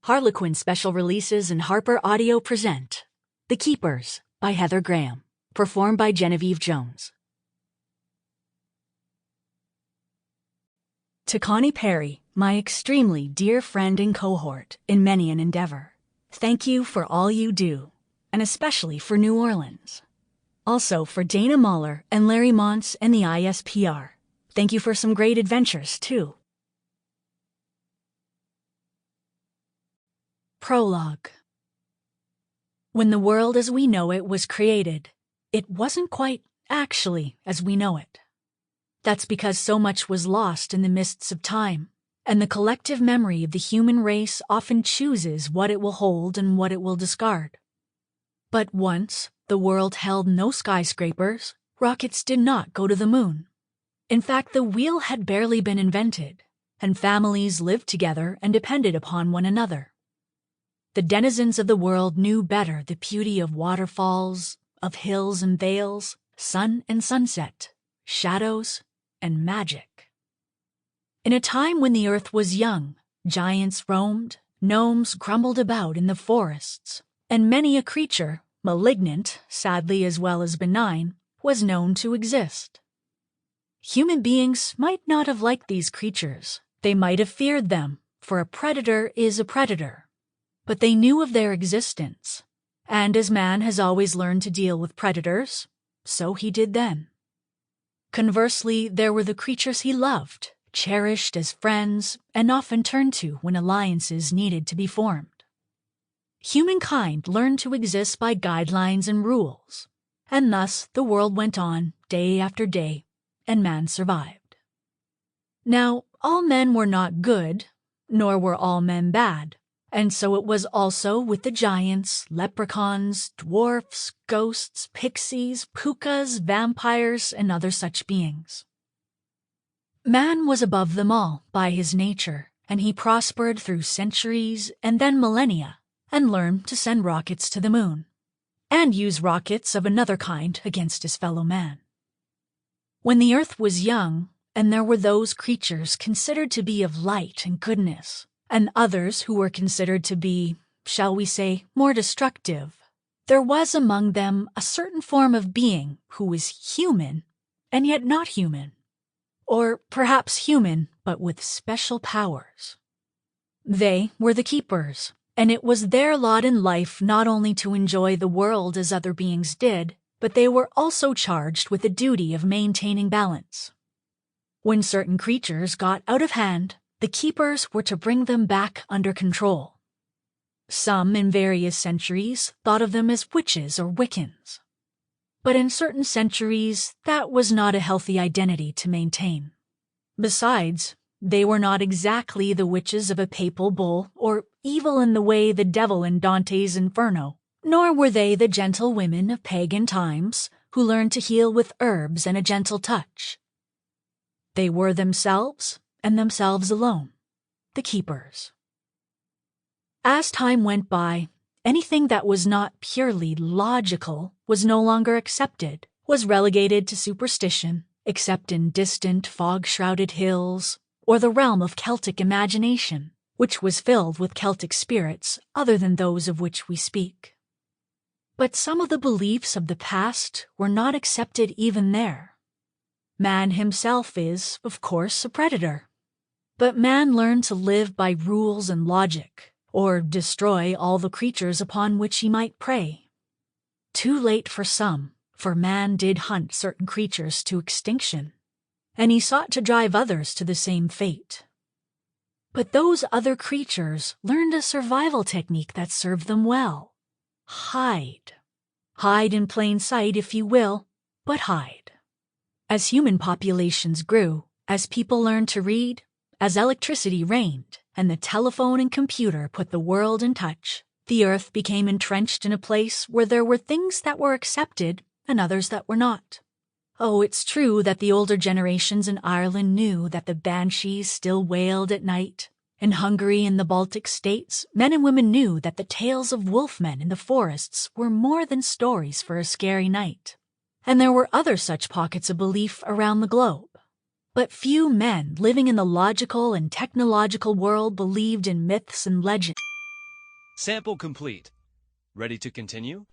Harlequin special releases and HarperAudio present The Keepers by Heather Graham, performed by Genevieve Jones. To Connie Perry, my extremely dear friend and cohort in many an endeavor, thank you for all you do, and especially for New Orleans. Also for Dana Mahler and Larry Montz and the ISPR. Thank you for some great adventures, too. Prologue. When the world as we know it was created, it wasn't quite actually as we know it. That's because so much was lost in the mists of time, and the collective memory of the human race often chooses what it will hold and what it will discard. But once, the world held no skyscrapers, rockets did not go to the moon. In fact, the wheel had barely been invented, and families lived together and depended upon one another. The denizens of the world knew better the beauty of waterfalls, of hills and vales, sun and sunset, shadows and magic. In a time when the earth was young, giants roamed, gnomes grumbled about in the forests, and many a creature, malignant, sadly as well as benign, was known to exist. Human beings might not have liked these creatures. They might have feared them, for a predator is a predator. But they knew of their existence, and as man has always learned to deal with predators, so he did then. Conversely, there were the creatures he loved, cherished as friends, and often turned to when alliances needed to be formed. Humankind learned to exist by guidelines and rules, and thus the world went on day after day, and man survived. Now, all men were not good, nor were all men bad. And so it was also with the giants, leprechauns, dwarfs, ghosts, pixies, pukas, vampires, and other such beings. Man was above them all by his nature, and he prospered through centuries and then millennia, and learned to send rockets to the moon, and use rockets of another kind against his fellow man. When the earth was young, and there were those creatures considered to be of light and goodness, and others who were considered to be, shall we say, more destructive, there was among them a certain form of being who was human, and yet not human, or perhaps human, but with special powers. They were the keepers, and it was their lot in life not only to enjoy the world as other beings did, but they were also charged with the duty of maintaining balance. When certain creatures got out of hand, the keepers were to bring them back under control. Some in various centuries thought of them as witches or Wiccans. But in certain centuries, that was not a healthy identity to maintain. Besides, they were not exactly the witches of a papal bull or evil in the way the devil in Dante's Inferno, nor were they the gentle women of pagan times who learned to heal with herbs and a gentle touch. They were themselves, and themselves alone, the keepers. As time went by, anything that was not purely logical was no longer accepted, was relegated to superstition, except in distant, fog-shrouded hills, or the realm of Celtic imagination, which was filled with Celtic spirits other than those of which we speak. But some of the beliefs of the past were not accepted even there. Man himself is, of course, a predator. But man learned to live by rules and logic, or destroy all the creatures upon which he might prey. Too late for some, for man did hunt certain creatures to extinction, and he sought to drive others to the same fate. But those other creatures learned a survival technique that served them well. Hide. Hide in plain sight, if you will, but hide. As human populations grew, as people learned to read, as electricity reigned, and the telephone and computer put the world in touch, the earth became entrenched in a place where there were things that were accepted and others that were not. Oh, it's true that the older generations in Ireland knew that the banshees still wailed at night. In Hungary and the Baltic states, men and women knew that the tales of wolfmen in the forests were more than stories for a scary night. And there were other such pockets of belief around the globe. But few men living in the logical and technological world believed in myths and legends. Sample complete. Ready to continue?